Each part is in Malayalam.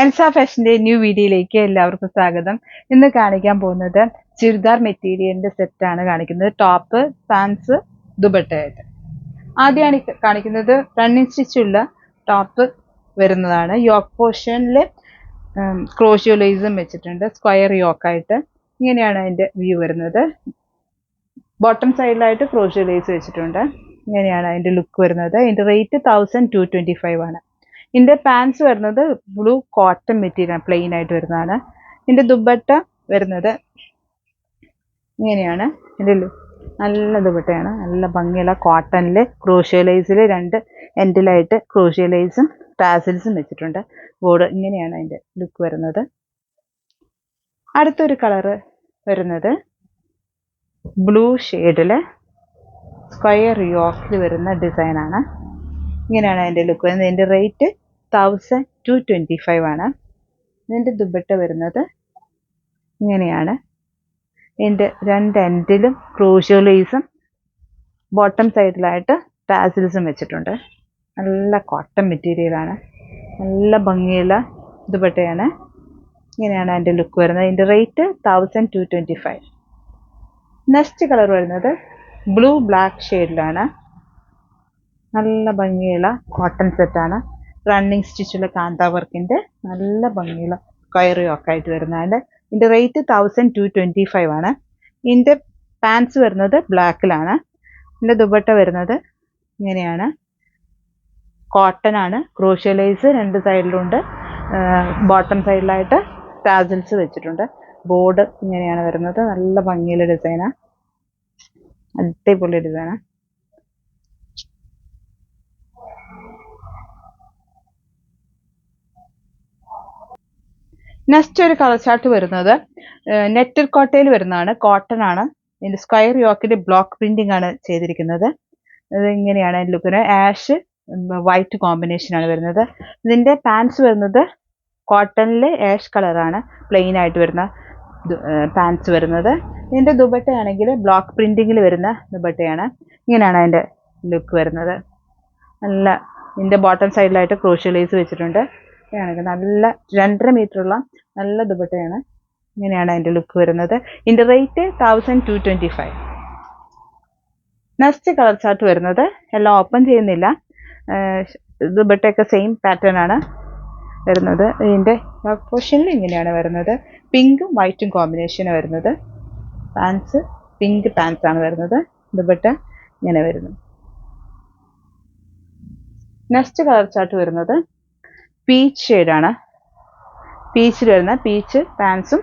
എൽസ ഫാഷന്റെ ന്യൂ വീഡിയോയിലേക്ക് എല്ലാവർക്കും സ്വാഗതം. ഇന്ന് കാണിക്കാൻ പോകുന്നത് ചുരിദാർ മെറ്റീരിയലിന്റെ സെറ്റാണ് കാണിക്കുന്നത്. ടോപ്പ്, പാൻസ്, ദുപ്പട്ടയായിട്ട്. ആദ്യമാണ് കാണിക്കുന്നത് റണ്ണിങ് സ്റ്റിച്ചുള്ള ടോപ്പ് വരുന്നതാണ്. യോക്ക് പോർഷനിൽ ക്രോഷ്യോ ലേസും വെച്ചിട്ടുണ്ട്, സ്ക്വയർ യോക്കായിട്ട്. ഇങ്ങനെയാണ് അതിന്റെ വ്യൂ വരുന്നത്. ബോട്ടം സൈഡിലായിട്ട് ക്രോഷ്യോ ലേസ് വെച്ചിട്ടുണ്ട്. ഇങ്ങനെയാണ് അതിന്റെ ലുക്ക് വരുന്നത്. ഇതിന്റെ റേറ്റ് 1225 ആണ്. ഇതിന്റെ പാൻസ് വരുന്നത് ബ്ലൂ കോട്ടൺ മെറ്റീരിയൽ പ്ലെയിൻ ആയിട്ട് വരുന്നതാണ്. ഇതിന്റെ ദുപ്പട്ട വരുന്നത് ഇങ്ങനെയാണ്. ഇതിന്റെ നല്ല ദുപ്പട്ടയാണ്, നല്ല ഭംഗിയുള്ള കോട്ടണില് ക്രോഷ്യോ ലേസിൽ രണ്ട് എൻഡിലായിട്ട് ക്രോഷ്യോ ലേസും ടാസിൽസും വെച്ചിട്ടുണ്ട്. ബോർഡ് ഇങ്ങനെയാണ് അതിന്റെ ലുക്ക് വരുന്നത്. അടുത്തൊരു കളറ് വരുന്നത് ബ്ലൂ ഷെയ്ഡില് സ്ക്വയർ യോക്കിൽ വരുന്ന ഡിസൈനാണ്. ഇങ്ങനെയാണ് അതിന്റെ ലുക്ക് വരുന്നത്. ഇതിന്റെ റേറ്റ് 1225 ആണ്. ഇതിന്റെ ദുപ്പട്ട വരുന്നത് ഇങ്ങനെയാണ്. ഇതിന്റെ രണ്ട് എൻഡിലും ക്രോഷ്യോ ലേസും ബോട്ടം സൈഡിലായിട്ട് ടാസിൽസും വെച്ചിട്ടുണ്ട്. നല്ല കോട്ടൺ മെറ്റീരിയലാണ്, നല്ല ഭംഗിയുള്ള ദുപ്പട്ടയാണ്. ഇങ്ങനെയാണ് അതിന്റെ ലുക്ക് വരുന്നത്. ഇതിന്റെ റേറ്റ് 1225. നെക്സ്റ്റ് കളർ വരുന്നത് ബ്ലൂ ബ്ലാക്ക് ഷെയ്ഡിലാണ്. നല്ല ഭംഗിയുള്ള കോട്ടൺ സെറ്റാണ്. റണ്ണിങ് സ്റ്റിച്ചുള്ള കാന്ത വർക്കിന്റെ നല്ല ഭംഗിയുള്ള സ്ക്വയർ യോക്കായിട്ട് വരുന്നതാണ്. ഇതിന്റെ റേറ്റ് 1225 ആണ്. ഇതിന്റെ പാൻസ് വരുന്നത് ബ്ലാക്കിലാണ്. ഇതിന്റെ ദുപ്പട്ട വരുന്നത് ഇങ്ങനെയാണ്. കോട്ടൺ ആണ്, ക്രോഷ്യോ ലേസ് രണ്ട് സൈഡിലുണ്ട്. ബോട്ടം സൈഡിലായിട്ട് ടാസിൽസ് വെച്ചിട്ടുണ്ട്. ബോർഡ് ഇങ്ങനെയാണ് വരുന്നത്. നല്ല ഭംഗിയുള്ള ഡിസൈനാ, അടിപൊളി ഡിസൈനാ. നെക്സ്റ്റ് ഒരു കളർ ചാർട്ട് വരുന്നത് നെറ്റഡ് കോട്ടയിൽ വരുന്നതാണ്. കോട്ടൺ ആണ്. ഇതിന്റെ സ്ക്വയർ യോക്കിന്റെ ബ്ലോക്ക് പ്രിന്റിംഗ് ആണ് ചെയ്തിരിക്കുന്നത്. ഇത് ഇങ്ങനെയാണ് ലുക്ക്. ആഷ് വൈറ്റ് കോമ്പിനേഷൻ ആണ് വരുന്നത്. ഇതിന്റെ പാൻസ് വരുന്നത് കോട്ടണില് ആഷ് കളറാണ്, പ്ലെയിൻ ആയിട്ട് വരുന്ന പാൻസ് വരുന്നത്. ഇതിന്റെ ദുപ്പട്ടയാണെങ്കിൽ ബ്ലോക്ക് പ്രിന്റിങ്ങിൽ വരുന്ന ദുപ്പട്ടയാണ്. ഇങ്ങനെയാണ് അതിന്റെ ലുക്ക് വരുന്നത്. നല്ല ഇതിന്റെ ബോട്ടം സൈഡിലായിട്ട് ക്രോഷ്യോ ലേസ് വെച്ചിട്ടുണ്ട്. നല്ല 2.5 മീറ്ററുള്ള നല്ല ദുപ്പട്ടയാണ്. ഇങ്ങനെയാണ് അതിന്റെ ലുക്ക് വരുന്നത്. ഇതിന്റെ റേറ്റ് 1225. നെക്സ്റ്റ് കളർ ചാർട്ട് വരുന്നത് എല്ലാം ഓപ്പൺ ചെയ്യുന്നില്ല. ദുപ്പട്ടയൊക്കെ സെയിം പാറ്റേൺ ആണ് വരുന്നത്. ഇതിന്റെ പോർഷനിൽ ഇങ്ങനെയാണ് വരുന്നത്. പിങ്കും വൈറ്റും കോമ്പിനേഷൻ വരുന്നത്. പാൻസ് പിങ്ക് പാൻസ് ആണ് വരുന്നത്. ദുപ്പട്ട ഇങ്ങനെ വരുന്നു. നെക്സ്റ്റ് കളർ ചാർട്ട് വരുന്നത് പീച്ച് ഷെയ്ഡാണ്. പീച്ചിൽ വരുന്ന പീച്ച് പാൻസും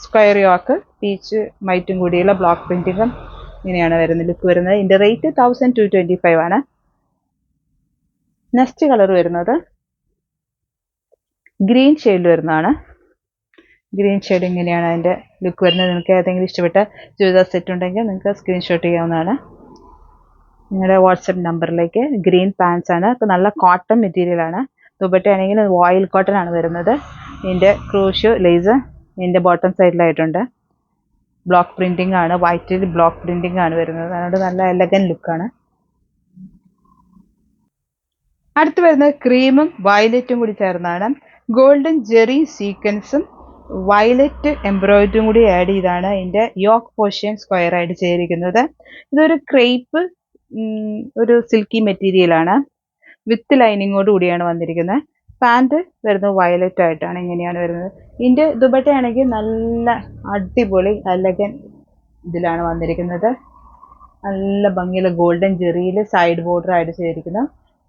സ്ക്വയർ യോക്ക് പീച്ച് വൈറ്റും കൂടിയുള്ള ബ്ലോക്ക് പ്രിന്റിങ്ങും ഇങ്ങനെയാണ് വരുന്നത് ലുക്ക് വരുന്നത്. ഇതിന്റെ റേറ്റ് 1225 ആണ്. നെക്സ്റ്റ് കളർ വരുന്നത് ഗ്രീൻ ഷെയ്ഡിൽ വരുന്നതാണ്. ഗ്രീൻ ഷെയ്ഡ് ഇങ്ങനെയാണ് അതിന്റെ ലുക്ക് വരുന്നത്. നിങ്ങൾക്ക് ഏതെങ്കിലും ഇഷ്ടപ്പെട്ട ചുരിദാർ സെറ്റ് ഉണ്ടെങ്കിൽ നിങ്ങൾക്ക് സ്ക്രീൻഷോട്ട് ചെയ്യാവുന്നതാണ്. നിങ്ങളുടെ വാട്സപ്പ് നമ്പറിലേക്ക്. ഗ്രീൻ പാൻസ് ആണ്, നല്ല കോട്ടൺ മെറ്റീരിയൽ ആണ്. ദുപ്പട്ട ആണെങ്കിൽ ഓയിൽ കോട്ടൺ ആണ് വരുന്നത്. ഇതിന്റെ ക്രോഷ്യോ ലേസ് ഇതിന്റെ ബോട്ടം സൈഡിലായിട്ടുണ്ട്. ബ്ലോക്ക് പ്രിന്റിംഗ് ആണ്, വൈറ്റിൽ ബ്ലോക്ക് പ്രിന്റിംഗ് ആണ് വരുന്നത്. അതുകൊണ്ട് നല്ല എലഗൻ ലുക്കാണ്. അടുത്ത് വരുന്നത് ക്രീമും വയലറ്റും കൂടി ചേർന്നാണ്. ഗോൾഡൻ ജെറി സീക്വൻസും വയലറ്റ് എംബ്രോയിഡറിയും കൂടി ആഡ് ചെയ്താണ് ഇതിന്റെ യോക്ക് പോർഷൻ സ്ക്വയർ ആയിട്ട് ചെയ്തിരിക്കുന്നത്. ഇതൊരു ക്രേപ്പ് ഒരു സിൽക്കി മെറ്റീരിയൽ ആണ്. വിത്ത് ലൈനിങ്ങോട് കൂടിയാണ് വന്നിരിക്കുന്നത്. പാൻറ് വരുന്നത് വയലറ്റ് ആയിട്ടാണ്. ഇങ്ങനെയാണ് വരുന്നത്. ഇതിന്റെ ദുപ്പട്ടയാണെങ്കിൽ നല്ല അടിപൊളി എലഗൻ ഇതിലാണ് വന്നിരിക്കുന്നത്. നല്ല ഭംഗിയുള്ള ഗോൾഡൻ ജെറിയിൽ സൈഡ് ബോർഡർ ആയിട്ട് ചെയ്തിരിക്കുന്നു.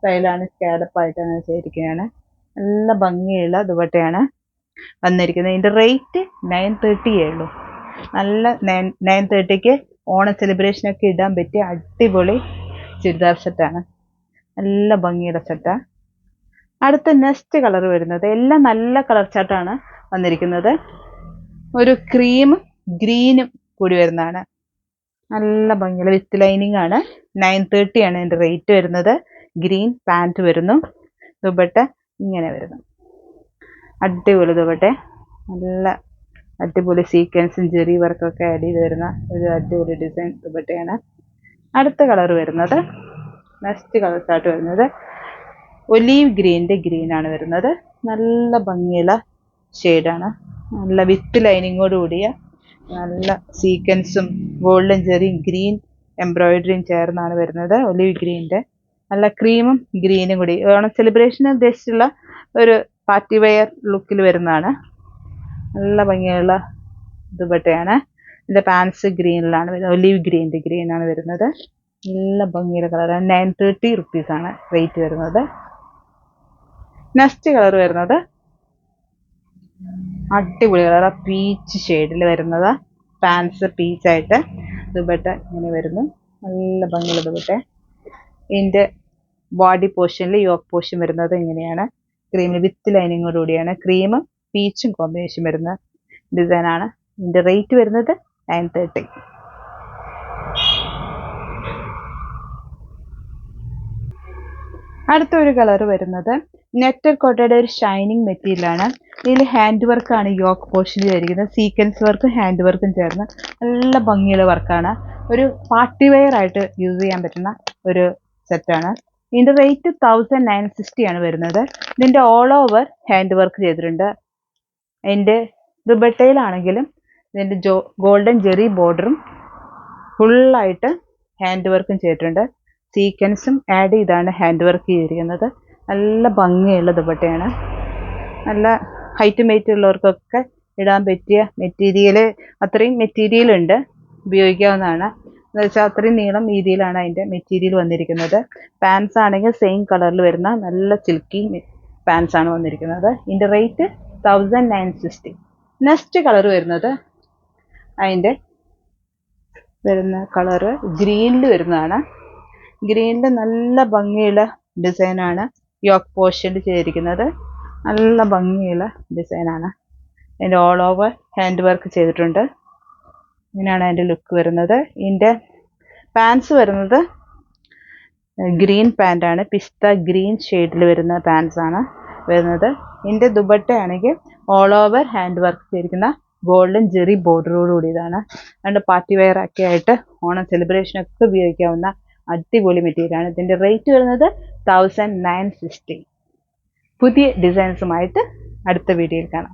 സൈഡിലാണ് സ്കാലപ്പ് ആയിട്ടാണ് ചെയ്തിരിക്കുന്നതാണ്. നല്ല ഭംഗിയുള്ള ദുപ്പട്ടയാണ് വന്നിരിക്കുന്നത്. ഇതിന്റെ റേറ്റ് 930 ഉള്ളൂ. നല്ല 930ക്ക് ഓണം സെലിബ്രേഷനൊക്കെ ഇടാൻ പറ്റിയ അടിപൊളി ചുരിദാർ സെറ്റാണ്. നല്ല ഭംഗിയുടെ സെറ്റാ. അടുത്ത നെക്സ്റ്റ് കളർ വരുന്നത് എല്ലാം നല്ല കളർ ചാർട്ടാണ് വന്നിരിക്കുന്നത്. ഒരു ക്രീമും ഗ്രീനും കൂടി വരുന്നതാണ്. നല്ല ഭംഗിയുള്ള വിത്ത് ലൈനിങ് ആണ്. 930 ആണ് ഇതിന്റെ റേറ്റ് വരുന്നത്. ഗ്രീൻ പാൻറ് വരുന്നു. ദുപ്പട്ട ഇങ്ങനെ വരുന്നു. അടിപൊളി ദുപ്പട്ട, നല്ല അടിപൊളി സീക്വൻസും ജെറി വർക്കൊക്കെ ആഡ് ചെയ്ത് വരുന്ന ഒരു അടിപൊളി ഡിസൈൻ ദുപ്പട്ടയാണ്. അടുത്ത കളർ വരുന്നത് നെക്സ്റ്റ് കളർ ചാർട്ട് വരുന്നത് ഒലീവ് ഗ്രീൻ്റെ ഗ്രീൻ ആണ് വരുന്നത്. നല്ല ഭംഗിയുള്ള ഷെയ്ഡാണ്. നല്ല വിത്ത് ലൈനിങ്ങോട് കൂടിയ നല്ല സീക്വൻസും ഗോൾഡൻ ജെറിയും ഗ്രീൻ എംബ്രോയിഡറിയും ചേർന്നാണ് വരുന്നത്. ഒലിവ് ഗ്രീൻ്റെ നല്ല ക്രീമും ഗ്രീനും കൂടി ഓണം സെലിബ്രേഷന് ഉദ്ദേശിച്ചുള്ള ഒരു പാർട്ടി വെയർ ലുക്കിൽ വരുന്നതാണ്. നല്ല ഭംഗിയുള്ള ദുപ്പട്ടയാണ്. ഇതിൻ്റെ പാൻസ് ഗ്രീനിലാണ് വരുന്നത്. ഒലിവ് ഗ്രീനാണ് വരുന്നത്. നല്ല ഭംഗിയുള്ള കളറാണ്. 930 റുപ്പീസാണ് റേറ്റ് വരുന്നത്. നെക്സ്റ്റ് കളർ വരുന്നത് അടിപൊളി കളർ പീച്ച് ഷെയ്ഡിൽ വരുന്നത്. പാൻസ് പീച്ചായിട്ട് ദുപ്പട്ട ഇങ്ങനെ വരുന്നു. നല്ല ഭംഗിയുള്ള ദുപ്പട്ട. ഇതിൻ്റെ ബോഡി പോർഷനിൽ യോക്ക് പോർഷൻ വരുന്നത് ഇങ്ങനെയാണ്. ക്രീമിൽ വിത്ത് ലൈനിങ്ങോട് കൂടിയാണ്. ക്രീമും പീച്ചും കോമ്പിനേഷൻ വരുന്ന ഡിസൈനാണ്. ഇതിൻ്റെ റേറ്റ് വരുന്നത് 930. അടുത്ത ഒരു കളർ വരുന്നത് നെറ്റർ കോട്ടയുടെ ഒരു ഷൈനിങ് മെറ്റീരിയലാണ്. ഇതിൽ ഹാൻഡ് വർക്കാണ് യോക്ക് പോർഷനിൽ വരിക്കുന്നത്. സീക്വൻസ് വർക്കും ഹാൻഡ് വർക്കും ചേർന്ന് നല്ല ഭംഗിയുള്ള വർക്കാണ്. ഒരു പാർട്ടി വെയർ ആയിട്ട് യൂസ് ചെയ്യാൻ പറ്റുന്ന ഒരു സെറ്റാണ്. ഇതിൻ്റെ റേറ്റ് 1960 ആണ് വരുന്നത്. ഇതിൻ്റെ ഓൾ ഓവർ ഹാൻഡ് വർക്ക് ചെയ്തിട്ടുണ്ട്. അതിൻ്റെ ദുപ്പട്ടയിലാണെങ്കിലും ഇതിൻ്റെ ഗോൾഡൻ ജെറി ബോർഡറും ഫുള്ളായിട്ട് ഹാൻഡ് വർക്കും ചെയ്തിട്ടുണ്ട്. സീക്വൻസും ആഡ് ചെയ്താണ് ഹാൻഡ് വർക്ക് ചെയ്തിരിക്കുന്നത്. നല്ല ഭംഗിയുള്ള ദുപ്പട്ടയാണ്. നല്ല ഹൈറ്റ് വെയിറ്റ് ഉള്ളവർക്കൊക്കെ ഇടാൻ പറ്റിയ മെറ്റീരിയൽ, അത്രയും മെറ്റീരിയൽ ഉണ്ട്, ഉപയോഗിക്കാവുന്നതാണ്. എന്ന് വെച്ചാൽ അത്രയും നീളം രീതിയിലാണ് അതിൻ്റെ മെറ്റീരിയൽ വന്നിരിക്കുന്നത്. പാൻസ് ആണെങ്കിൽ സെയിം കളറിൽ വരുന്ന നല്ല സിൽക്കി പാൻസ് ആണ് വന്നിരിക്കുന്നത്. ഇതിൻ്റെ റേറ്റ് 1960. നെക്സ്റ്റ് കളർ വരുന്നത് അതിൻ്റെ വരുന്ന കളറ് ഗ്രീനിൽ വരുന്നതാണ്. ഗ്രീനിൽ നല്ല ഭംഗിയുള്ള ഡിസൈനാണ് യോക്ക് പോർഷനിൽ ചെയ്തിരിക്കുന്നത്. നല്ല ഭംഗിയുള്ള ഡിസൈനാണ്. അതിൻ്റെ ഓൾ ഓവർ ഹാൻഡ് വർക്ക് ചെയ്തിട്ടുണ്ട്. ഇങ്ങനെയാണ് അതിൻ്റെ ലുക്ക് വരുന്നത്. ഇതിൻ്റെ പാൻസ് വരുന്നത് ഗ്രീൻ പാൻറ്റാണ്. പിസ്ത ഗ്രീൻ ഷെയ്ഡിൽ വരുന്ന പാൻസാണ് വരുന്നത്. ഇതിൻ്റെ ദുപ്പട്ടയാണെങ്കിൽ ഓൾ ഓവർ ഹാൻഡ് വർക്ക് ചെയ്തിരിക്കുന്ന ഗോൾഡൻ ജെറി ബോർഡറോട് കൂടിയതാണ്. അതുകൊണ്ട് പാർട്ടി വെയർ ഒക്കെ ആയിട്ട് ഓണം സെലിബ്രേഷനൊക്കെ ഉപയോഗിക്കാവുന്ന അടിപൊളി മെറ്റീരിയലാണ്. ഇതിൻ്റെ റേറ്റ് വരുന്നത് 1960. പുതിയ ഡിസൈൻസുമായിട്ട് അടുത്ത വീഡിയോയിൽ കാണാം.